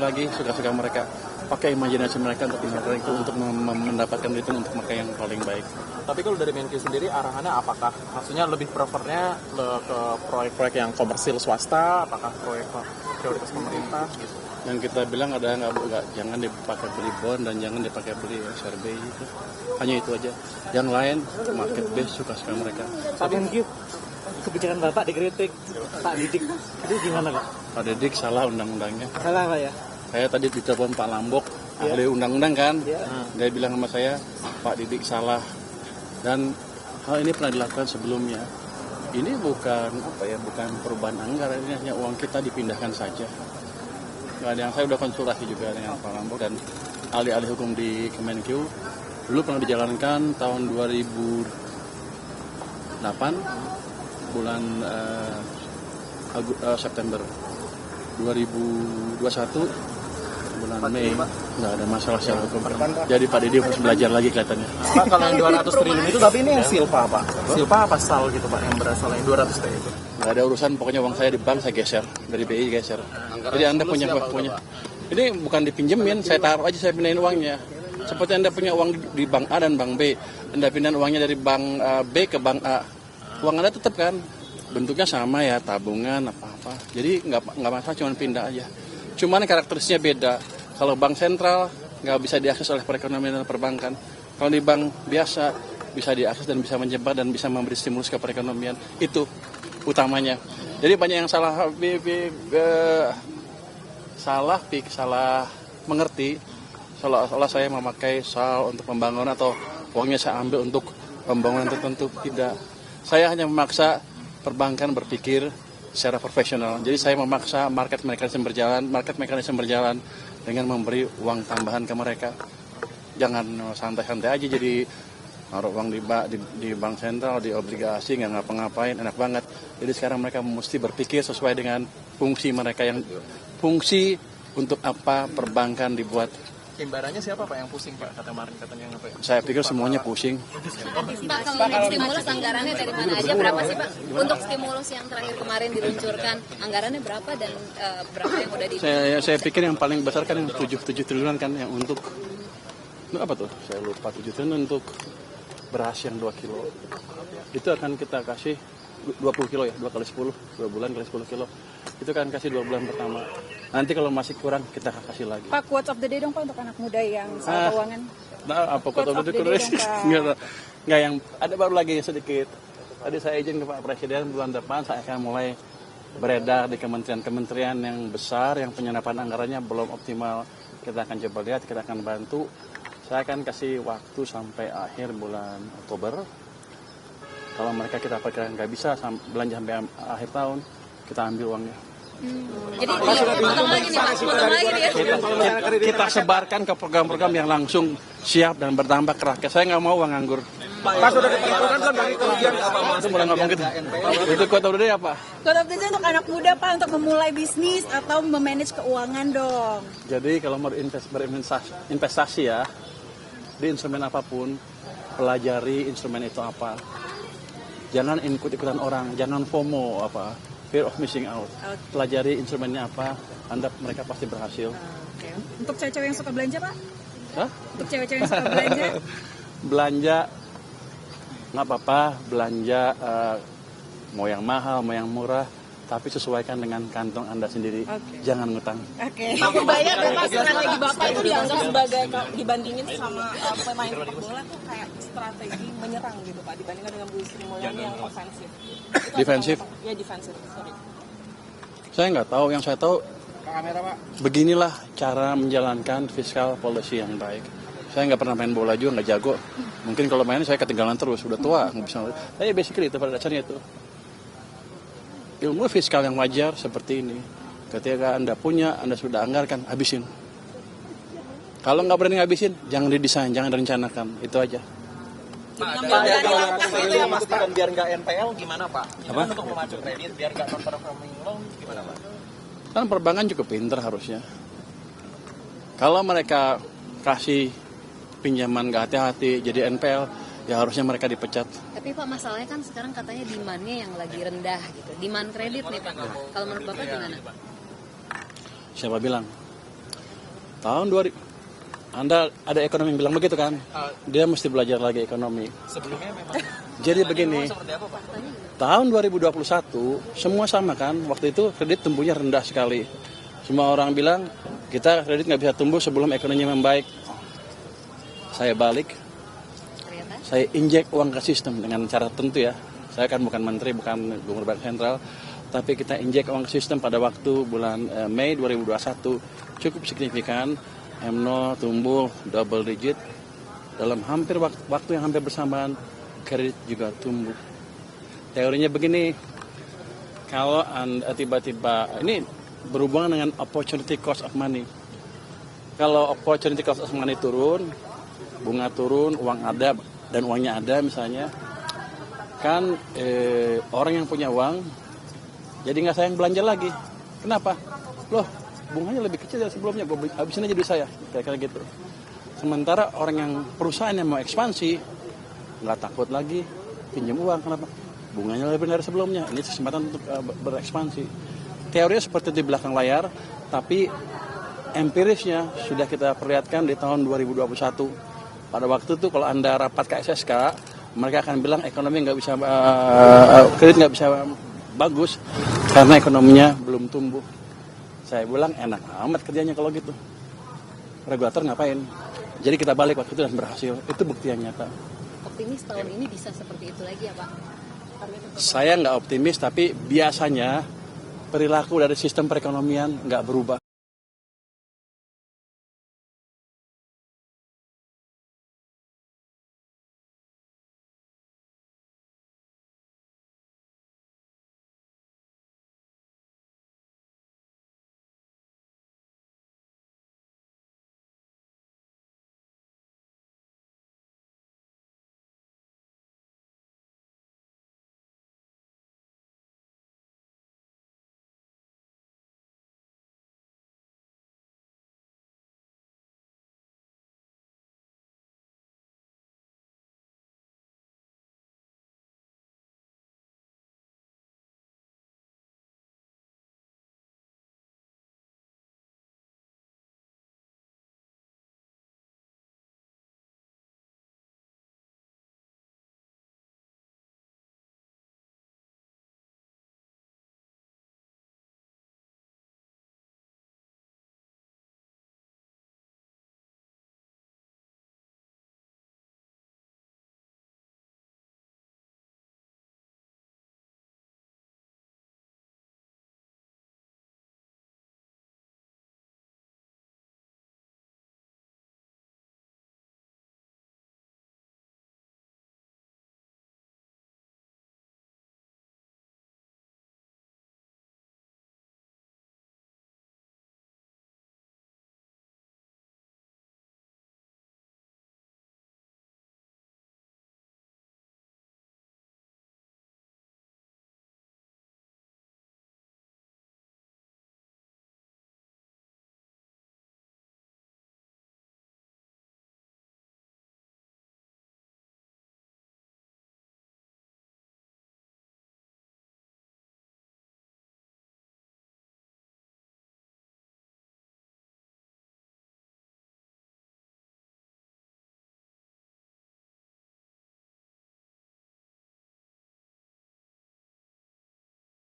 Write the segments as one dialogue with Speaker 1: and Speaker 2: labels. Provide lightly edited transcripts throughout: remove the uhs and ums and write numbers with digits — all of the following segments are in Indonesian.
Speaker 1: lagi suka-suka mereka. Pakai imajinasi mereka untuk mendapatkan return untuk mereka yang paling baik.
Speaker 2: Tapi kalau dari Menkyu sendiri arahannya apakah? Maksudnya lebih prefernya ke proyek-proyek yang komersil swasta, apakah proyek prioritas pemerintah gitu?
Speaker 1: Yang kita bilang ada nggak jangan dipakai beli bond dan jangan dipakai beli SRB gitu. Hanya itu aja. Yang lain market base suka-suka mereka.
Speaker 3: Pak Menkyu, kebijakan Bapak dikritik Pak Didik, itu gimana Pak?
Speaker 1: Pak Didik salah undang-undangnya.
Speaker 3: Salah Pak ya?
Speaker 1: Saya tadi ditelepon Pak Lambok, ahli undang-undang kan, dia bilang sama saya, Pak Didik salah. Dan hal ini pernah dilakukan sebelumnya. Ini bukan perubahan anggaran, ini hanya uang kita dipindahkan saja. Nggak ada yang saya udah konsultasi juga dengan Pak Lambok dan ahli-ahli hukum di Kemenkyu. Dulu pernah dijalankan tahun 2008 bulan September 2021 bulan Mei, nggak ada masalah secara hukum. Jadi Pak Didi harus belajar lagi kelihatannya.
Speaker 2: Pak, kalau yang 200 triliun itu, tapi ini yang silpa Pak? Silpa apa sal gitu Pak, yang berasal yang 200 triliun itu?
Speaker 1: Nggak ada urusan, pokoknya uang saya di bank saya geser, dari BI geser. Jadi Anda punya. Ini bukan dipinjemin, saya taruh aja, saya pindahin uangnya. Seperti Anda punya uang di bank A dan bank B, Anda pindahin uangnya dari bank B ke bank A. Uang Anda tetap kan, bentuknya sama ya, tabungan apa-apa. Jadi nggak masalah, cuma pindah aja. Cuman karakteristiknya beda. Kalau bank sentral nggak bisa diakses oleh perekonomian dan perbankan. Kalau di bank biasa bisa diakses dan bisa menjebak dan bisa memberi stimulus ke perekonomian. Itu utamanya. Jadi banyak yang salah mengerti. Seolah-olah saya memakai SAL untuk pembangunan atau uangnya saya ambil untuk pembangunan tertentu. Tidak. Saya hanya memaksa perbankan berpikir secara profesional. Jadi saya memaksa market mekanisme berjalan dengan memberi uang tambahan ke mereka. Jangan santai-santai aja jadi naruh uang di bank sentral, di obligasi, nggak ngapa-ngapain, enak banget. Jadi sekarang mereka mesti berpikir sesuai dengan fungsi mereka, yang fungsi untuk apa perbankan dibuat.
Speaker 2: Imbarannya siapa Pak yang pusing Pak? Katanya apa ya?
Speaker 1: Saya pikir semuanya pusing.
Speaker 4: Pak, kalau untuk stimulus anggarannya dari mana aja, berapa sih Pak? Untuk stimulus yang terakhir kemarin diluncurkan, anggarannya berapa dan berapa yang udah di...
Speaker 1: Saya pikir yang paling besar kan yang 7 triliunan kan, yang untuk apa tuh? Saya lupa, 7 triliun untuk beras yang 2 kilo. Itu akan kita kasih 20 kilo ya, 2 kali 10, 2 bulan kali 10 kilo. Itu kan kasih 2 bulan pertama. Nanti kalau masih kurang kita kasih lagi.
Speaker 5: Pak, quotes of the day dong Pak untuk anak muda yang soal keuangan.
Speaker 1: Nah, apa quotes of the day? Nggak, yang ada baru lagi sedikit. Tadi saya izin ke Pak Presiden bulan depan saya akan mulai beredar di kementerian-kementerian yang besar yang penyerapan anggarannya belum optimal. Kita akan coba lihat, kita akan bantu. Saya akan kasih waktu sampai akhir bulan Oktober. Kalau mereka kita perkirakan nggak bisa belanja sampai akhir tahun, kita ambil uangnya.
Speaker 4: Jadi potong lagi nih Pak,
Speaker 1: Kita sebarkan ke program-program yang langsung siap dan berdampak ke rakyat. Saya nggak mau uang nganggur.
Speaker 2: Pak, sudah ditentukan kan dari kerugian apa?
Speaker 1: Itu mulai ngomong gitu. Itu quote of the day apa?
Speaker 5: Quote of the day untuk anak muda Pak, untuk memulai bisnis atau memanage keuangan dong.
Speaker 1: Jadi kalau mau berinvestasi ya, di instrumen apapun, pelajari instrumen itu apa. Jangan ikut-ikutan orang, jangan FOMO fear of missing out. Pelajari instrumennya apa, mereka pasti berhasil.
Speaker 5: Okay. Untuk cewek-cewek yang suka belanja Pak?
Speaker 1: Hah?
Speaker 5: Untuk cewek-cewek yang suka belanja?
Speaker 1: Belanja nggak apa-apa, belanja mau yang mahal, mau yang murah, tapi sesuaikan dengan kantong Anda sendiri. Jangan ngutang.
Speaker 5: Aku bayar Bapak, strategi Bapak itu dianggap sebagai, dibandingin sama pemain sepak bola tuh kayak strategi menyerang gitu Pak, dibandingkan dengan Bu Sri Mulyani yang ofensif.
Speaker 1: Defensif?
Speaker 5: Ya defensif, sorry.
Speaker 1: Saya nggak tahu, yang saya tahu beginilah cara menjalankan fiscal policy yang baik. Saya nggak pernah main bola juga, nggak jago. Mungkin kalau main saya ketinggalan terus, udah tua, nggak bisa. Tapi basically itu pada dasarnya itu. Ilmu fiskal yang wajar seperti ini. Ketika Anda punya, Anda sudah anggarkan, habisin. Kalau nggak berani ngabisin, jangan didesain, jangan direncanakan. Itu aja.
Speaker 2: Memastikan biar nggak NPL gimana Pak?
Speaker 1: Apa?
Speaker 2: Untuk memacu kredit biar nggak non-performing loan gimana Pak?
Speaker 1: Kan perbankan juga pintar harusnya. Kalau mereka kasih pinjaman nggak hati-hati jadi NPL, ya harusnya mereka dipecat.
Speaker 4: Tapi Pak, masalahnya kan sekarang katanya demand-nya yang lagi rendah gitu. Demand kredit nih Pak. Kalau menurut Bapak gimana?
Speaker 1: Siapa bilang? Tahun 2000, Anda ada ekonomi yang bilang begitu kan? Dia mesti belajar lagi ekonomi.
Speaker 2: Sebelumnya memang
Speaker 1: Jadi begini,
Speaker 2: seperti apa Pak?
Speaker 1: tahun 2021 semua sama kan? Waktu itu kredit tumbuhnya rendah sekali. Semua orang bilang kita kredit nggak bisa tumbuh sebelum ekonominya membaik. Saya balik, saya injek uang ke sistem dengan cara tertentu ya. Saya kan bukan menteri, bukan gubernur bank sentral, tapi kita injek uang ke sistem pada waktu bulan Mei 2021 cukup signifikan. M0 tumbuh double digit dalam hampir waktu yang hampir bersamaan, kredit juga tumbuh. Teorinya begini, kalau Anda tiba-tiba ini berhubungan dengan opportunity cost of money. Kalau opportunity cost of money turun, bunga turun, uang ada dan uangnya ada misalnya, kan orang yang punya uang jadi nggak sayang belanja lagi. Kenapa? Loh, bunganya lebih kecil dari sebelumnya, gue habisin aja duit saya, kayak gitu. Sementara orang yang perusahaan yang mau ekspansi nggak takut lagi pinjam uang. Kenapa? Bunganya lebih dari sebelumnya. Ini kesempatan untuk berekspansi. Teorinya seperti di belakang layar, tapi empirisnya sudah kita perlihatkan di tahun 2021. Pada waktu itu kalau Anda rapat ke SSK, mereka akan bilang ekonomi nggak bisa, kredit nggak bisa bagus karena ekonominya belum tumbuh. Saya bilang enak amat kerjanya kalau gitu. Regulator ngapain? Jadi kita balik waktu itu dan berhasil. Itu bukti yang nyata.
Speaker 4: Optimis tahun ini bisa seperti itu lagi ya Pak?
Speaker 1: Saya nggak optimis, tapi biasanya perilaku dari sistem perekonomian nggak berubah.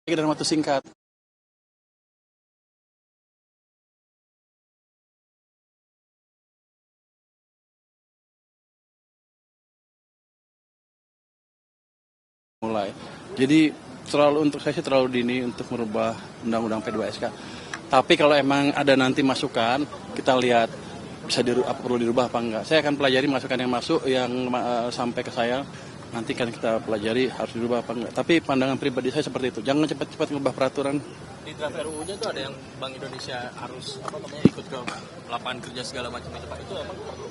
Speaker 1: Dalam waktu singkat. Mulai. Jadi untuk saya sih terlalu dini untuk merubah undang-undang P2SK. Tapi kalau emang ada nanti masukan, kita lihat bisa perlu dirubah apa enggak. Saya akan pelajari masukan yang masuk yang sampai ke saya. Nanti kan kita pelajari harus dirubah apa enggak. Tapi pandangan pribadi saya seperti itu. Jangan cepat-cepat ngubah peraturan.
Speaker 2: Di draft RUU-nya tuh ada yang Bank Indonesia harus ikut ke lapangan kerja segala macam itu Pak. Itu emang perlu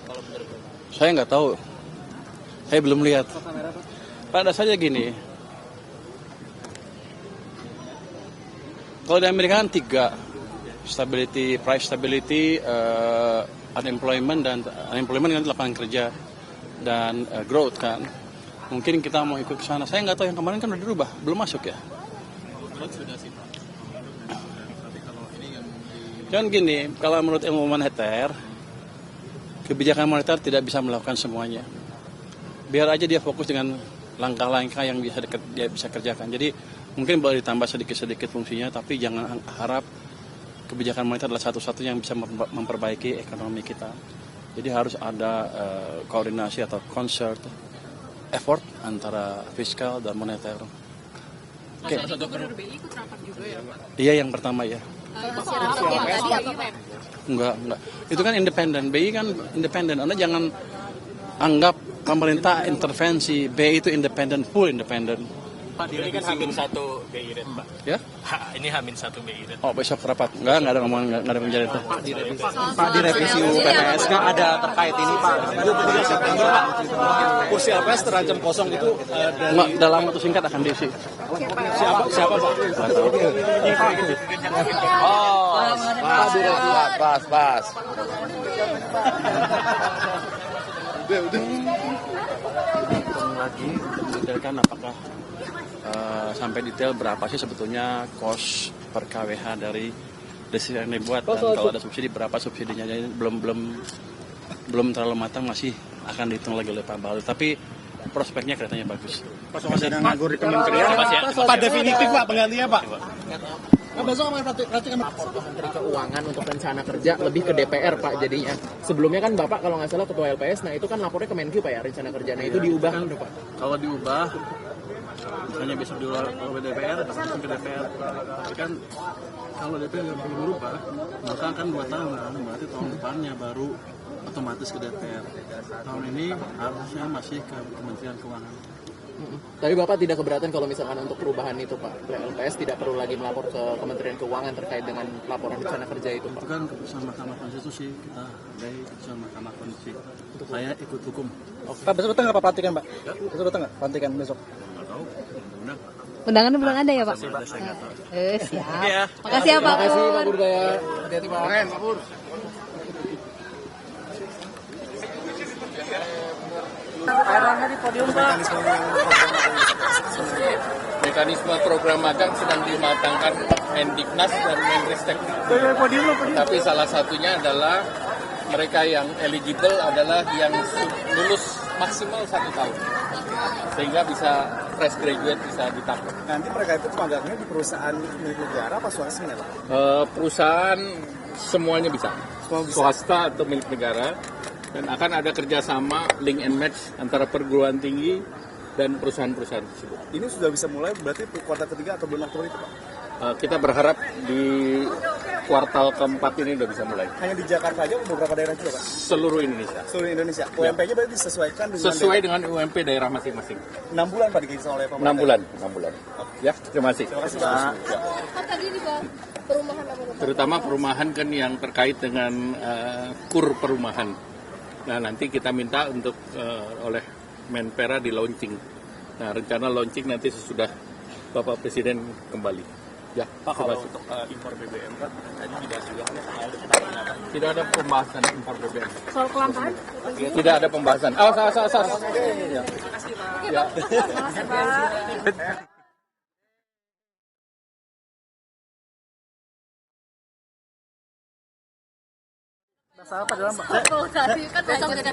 Speaker 2: kalau benar.
Speaker 1: Saya nggak tahu. Saya belum lihat. Pada saja gini. Kalau di Amerika kan 3. Stability, price stability, unemployment kan lapangan kerja dan growth kan. Mungkin kita mau ikut ke sana. Saya nggak tahu yang kemarin kan udah dirubah, belum masuk ya.
Speaker 2: Growth sudah sih Pak. Tapi kalau ini yang di
Speaker 1: Cuman gini, kalau menurut ilmu moneter, kebijakan moneter tidak bisa melakukan semuanya. Biar aja dia fokus dengan langkah-langkah yang dia bisa kerjakan. Jadi mungkin boleh ditambah sedikit-sedikit fungsinya, tapi jangan harap kebijakan moneter adalah satu-satunya yang bisa memperbaiki ekonomi kita. Jadi harus ada koordinasi atau concert effort antara fiskal dan moneter. Oke. Iya, yang pertama ya.
Speaker 4: Hasil rapat yang tadi apa Pak?
Speaker 1: Enggak. Itu kan independen. BI kan independen. Anda jangan anggap pemerintah intervensi. BI itu independen, full independen.
Speaker 6: Pak, ini kan H-1 BI Red, Pak.
Speaker 1: Ya?
Speaker 6: Ini H-1 BI Red.
Speaker 1: Oh, besok rapat. Enggak ada ngomong, enggak ada penjara itu.
Speaker 3: Pak, di revisi UU PPS nggak ada terkait ini Pak. Kursi LPS terancam kosong itu
Speaker 1: Enggak, dalam waktu singkat akan diisi.
Speaker 3: siapa Pak?
Speaker 1: Enggak tahu.
Speaker 3: Pas.
Speaker 1: Hitung lagi mendetailkan apakah sampai detail berapa sih sebetulnya cost per KWH dari decision yang dibuat, dan kalau ada subsidi berapa subsidinya. Jadi belum terlalu matang, masih akan dihitung lagi oleh Pak Bahlil, tapi prospeknya kelihatannya bagus.
Speaker 3: Pas ada nganggur di kementerian. Pak definitif Pak penggantinya Pak. Besok
Speaker 2: Menteri Keuangan untuk rencana kerja lebih ke DPR Pak jadinya. Sebelumnya kan Bapak kalau nggak salah ketua LPS, nah itu kan lapornya ke Menq Pak ya rencana kerja. Nah itu diubah kan Pak?
Speaker 1: Kalau diubah, misalnya besok oleh DPR, langsung ke DPR. Tapi kan kalau DPR nggak perlu berubah, maka kan 2 tahun kan, berarti tahun depannya baru otomatis ke DPR. Tahun ini harusnya masih ke Kementerian Keuangan.
Speaker 2: Tapi Bapak tidak keberatan kalau misalkan untuk perubahan itu Pak, LPS tidak perlu lagi melapor ke Kementerian Keuangan terkait dengan laporan rencana kerja itu Pak?
Speaker 1: Itu kan keputusan Mahkamah Konstitusi, kita hargai keputusan Mahkamah Konstitusi. Saya ikut hukum.
Speaker 3: Pak besok datang nggak Pak pelantikan Pak? Besok datang nggak pelantikan besok?
Speaker 1: Nggak tahu, undang.
Speaker 4: Undangannya belum ada ya Pak?
Speaker 1: Saya nggak tahu.
Speaker 4: Siap. Makasih ya Pak
Speaker 2: Terima kasih
Speaker 4: Pur.
Speaker 2: Pak Burdaya. Hati-hati Pak.
Speaker 7: Mekanisme program magang sedang dimatangkan Mendiknas dan Menristek. Tapi salah satunya adalah mereka yang eligible adalah yang lulus maksimal 1 tahun, sehingga bisa fresh graduate bisa ditangkap.
Speaker 3: Nanti mereka itu magangnya di perusahaan milik negara apa swasta Pak?
Speaker 7: Perusahaan semuanya bisa, swasta atau milik negara, dan akan ada kerjasama link and match antara perguruan tinggi dan perusahaan-perusahaan tersebut.
Speaker 3: Ini sudah bisa mulai berarti kuartal ketiga atau bulan Oktober itu Pak?
Speaker 7: Kita berharap di kuartal keempat ini sudah bisa mulai.
Speaker 3: Hanya di Jakarta aja beberapa daerah juga Pak?
Speaker 7: Seluruh Indonesia.
Speaker 3: Seluruh Indonesia. UMP-nya berarti disesuaikan dengan
Speaker 7: Sesuai dengan UMP daerah masing-masing.
Speaker 3: 6 bulan Pak dikirim oleh pemerintah.
Speaker 7: 6 bulan. Ya, terima kasih.
Speaker 3: Terima kasih Pak.
Speaker 4: Tadi di perumahan apa?
Speaker 7: Terutama perumahan kan yang terkait dengan kur perumahan. Nah, nanti kita minta untuk oleh Menpera di launching. Nah, rencana launching nanti sesudah Bapak Presiden kembali. Ya,
Speaker 6: Pak, kalau untuk impor BBM Pak, tadi dibahas juga kan
Speaker 7: tidak ada pembahasan impor BBM.
Speaker 5: Soal kelangkaan?
Speaker 7: Tidak ada pembahasan. Ya. Ya.
Speaker 5: Makasih Pak.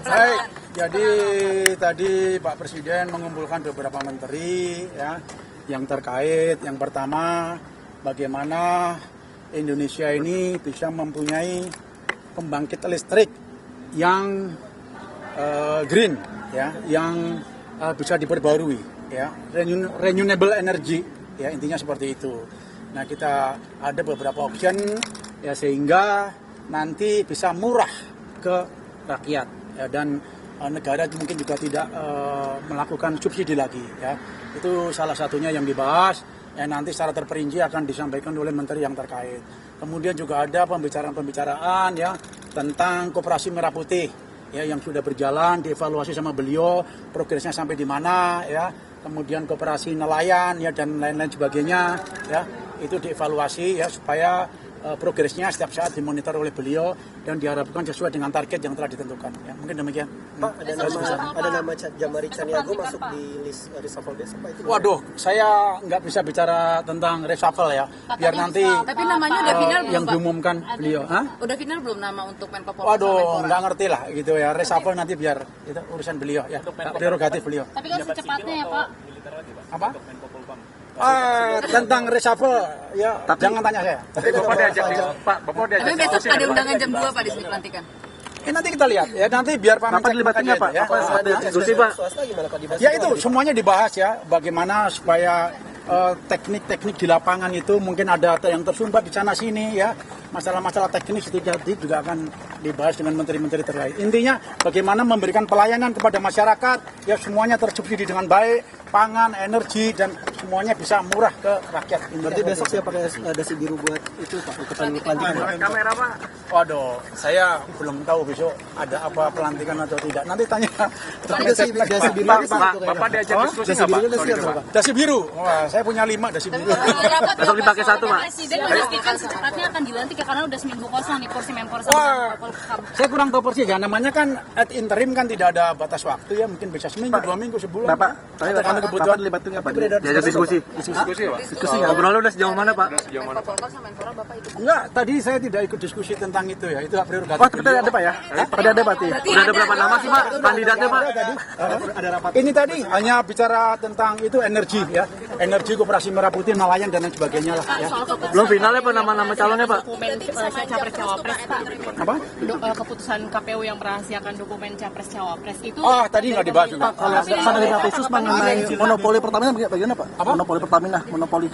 Speaker 8: Baik, jadi tadi Pak Presiden mengumpulkan beberapa menteri ya yang terkait. Yang pertama, bagaimana Indonesia ini bisa mempunyai pembangkit listrik yang green ya, yang bisa diperbarui ya, renewable energy ya, intinya seperti itu. Nah, kita ada beberapa option ya sehingga nanti bisa murah ke rakyat ya, dan negara mungkin juga tidak melakukan subsidi lagi ya. Itu salah satunya yang dibahas ya, nanti secara terperinci akan disampaikan oleh menteri yang terkait. Kemudian juga ada pembicaraan ya tentang koperasi merah putih ya, yang sudah berjalan, dievaluasi sama beliau progresnya sampai di mana ya. Kemudian koperasi nelayan ya dan lain-lain sebagainya ya, itu dievaluasi ya supaya progresnya setiap saat dimonitor oleh beliau dan diharapkan sesuai dengan target yang telah ditentukan. Ya, mungkin demikian.
Speaker 9: Pak, ada nama Jamari Caniago masuk di list reshuffle besok, Pak. Itu
Speaker 8: Waduh, saya nggak bisa bicara tentang reshuffle ya. Biar nanti
Speaker 10: Tapi namanya udah final belum,
Speaker 8: yang
Speaker 10: Pak?
Speaker 8: diumumkan beliau. Hah?
Speaker 10: Udah final belum nama untuk Menko Polhukam?
Speaker 8: Waduh, nggak ngerti lah gitu ya. Reshuffle nanti biar itu urusan beliau ya. Prerogatif beliau.
Speaker 10: Tapi kan secepatnya ya, Pak.
Speaker 8: Apa? Tentang reshuffle ya jangan tanya saya.
Speaker 3: Tapi Bapak diajak, Pak, Bapak diajak.
Speaker 10: Tapi besok ada undangan jam 2 Pak di sini pelantikan.
Speaker 8: Nanti kita lihat ya, nanti biar Pak
Speaker 3: Bapak dilibatkan nggak, Pak?
Speaker 8: ya.
Speaker 3: Ada diskusi, Pak.
Speaker 9: swasta gimana Pak dibahas?
Speaker 8: Ya itu semuanya dibahas ya, bagaimana supaya teknik-teknik di lapangan itu mungkin ada yang tersumbat di sana sini ya, masalah-masalah teknis itu jadi juga akan dibahas dengan menteri-menteri terkait. Intinya bagaimana memberikan pelayanan kepada masyarakat ya, semuanya tersubsidi dengan baik, pangan, energi dan semuanya bisa murah ke rakyat.
Speaker 9: Berarti besok siapa pakai dasi biru buat itu Pak, ikutan pelantikan?
Speaker 3: Kamera, Pak.
Speaker 8: Waduh, saya belum tahu besok ada apa pelantikan atau tidak. Nanti tanya.
Speaker 9: Tapi dasi biru
Speaker 3: Bapak diajak diskusi nggak, Pak?
Speaker 9: dasi biru Pak.
Speaker 8: Dasi biru, wah saya punya 5 dasi biru.
Speaker 3: Besok dipakai satu, Pak.
Speaker 10: Presiden memastikan secepatnya akan dilantik ya karena udah seminggu kosong nih kursi Menpor sama
Speaker 8: Wah,
Speaker 10: Menko Polhukam.
Speaker 8: saya kurang tahu persis ya, namanya kan ad interim kan tidak ada batas waktu ya, mungkin bisa seminggu, 2 minggu, sebulan.
Speaker 3: Bapak,
Speaker 8: tergantung kebutuhan.
Speaker 3: dilibatkan nggak, Pak? Diajak diskusi. Diskusi, Pak. Diskusi nggak? Ngobrolnya udah sejauh mana, Pak?
Speaker 10: Menko Polhukam sama Menpora Bapak ikut.
Speaker 8: Enggak, tadi saya tidak ikut diskusi tentang itu ya, itu hak prerogatif.
Speaker 3: Oh, tapi ada, Pak ya? Tadi ada, Pak. Udah ada berapa nama sih, Pak? Kandidatnya, Pak?
Speaker 8: Ada rapat. Ini tadi hanya bicara tentang itu energi ya, energi Koperasi Merah Putih, nelayan dan lain sebagainya lah ya.
Speaker 3: Belum finalnya, Pak, nama-nama calonnya, Pak?
Speaker 5: Dokumen capres cawapres Pak.
Speaker 8: Apa?
Speaker 5: Keputusan KPU yang merahasiakan dokumen capres cawapres itu.
Speaker 8: Tadi nggak dibahas juga.
Speaker 9: Kalau ada khusus mengenai monopoli Pertamina bagaimana Pak?
Speaker 8: Apa?
Speaker 9: Monopoli Pertamina, monopoli.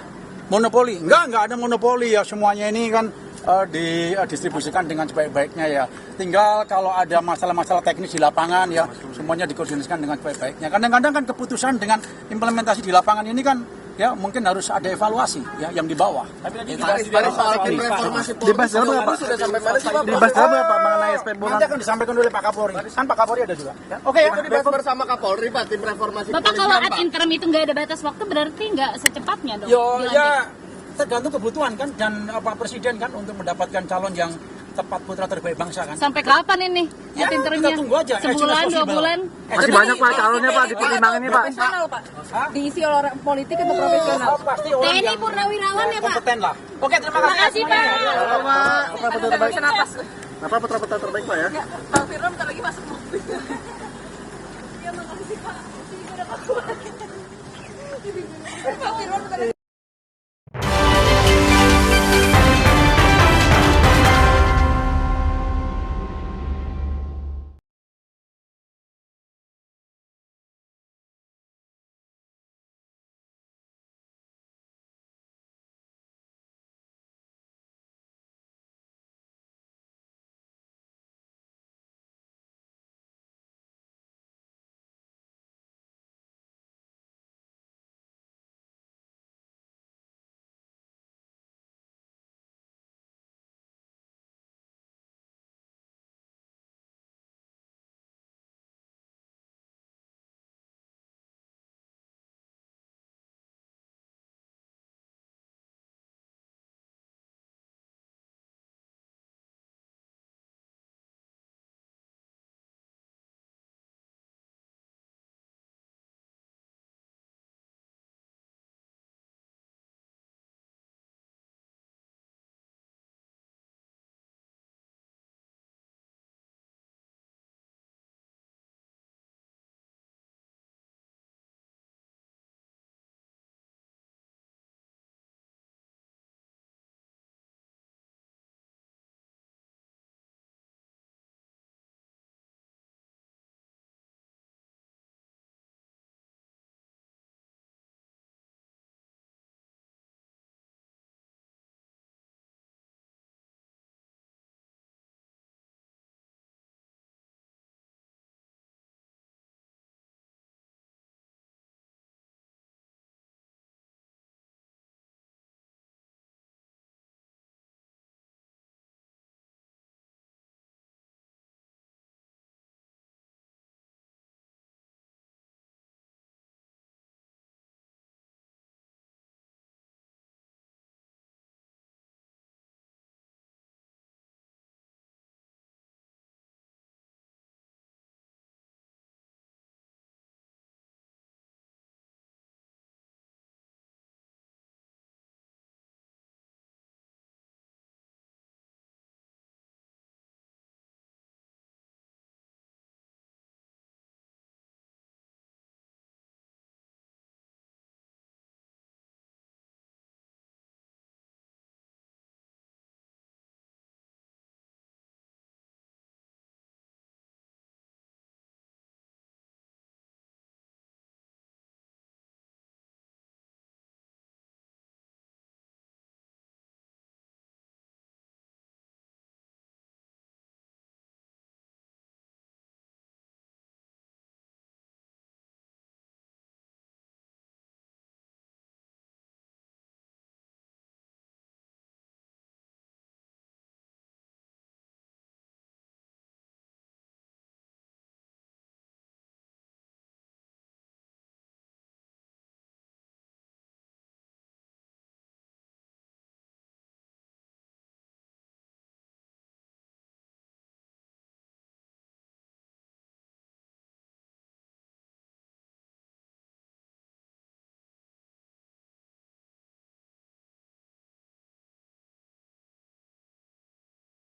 Speaker 8: Monopoli? Enggak ada monopoli ya, semuanya ini kan didistribusikan dengan sebaik-baiknya ya. Tinggal kalau ada masalah-masalah teknis di lapangan ya, semuanya dikoordinasikan dengan sebaik-baiknya. Kadang-kadang kan keputusan dengan implementasi di lapangan ini kan ya mungkin harus ada evaluasi ya yang di bawah. Tapi tadi
Speaker 9: Dibahas dalam apa? Sudah sampai mana sih Pak? Dibahas dalam apa mengenai SPB Bolan?
Speaker 8: nanti akan disampaikan oleh Pak Kapolri. Kan Pak Kapolri ada juga. Ya. Oke ya.
Speaker 9: Dibahas bersama Kapolri Pak, tim reformasi.
Speaker 10: Bapak kalau ad interim itu nggak ada batas waktu berarti nggak secepatnya dong?
Speaker 8: Yo
Speaker 10: dilantik?
Speaker 8: ya tergantung kebutuhan kan dan Pak Presiden kan untuk mendapatkan calon yang tepat putra terbaik bangsa kan.
Speaker 10: Sampai kapan ini
Speaker 8: Ya,
Speaker 10: ad interimnya?
Speaker 8: kita tunggu aja.
Speaker 10: Sebulan, 2 bulan?
Speaker 3: Masih banyak, Pak, calonnya, Pak, di pertimbangan ini, Pak.
Speaker 5: Profesional Pak. Diisi oleh orang politik atau profesional?
Speaker 8: Pasti orang
Speaker 10: TNI
Speaker 8: yang
Speaker 10: Purnawirawan ya Pak?
Speaker 8: kompeten lah. Oke, terima
Speaker 10: Terima kasih Pak.
Speaker 9: Putra terbaik. Bapak putra terbaik Pak ya?
Speaker 5: Bang Firman bentar lagi masuk. Iya makasih Pak. Bang Firman bentar lagi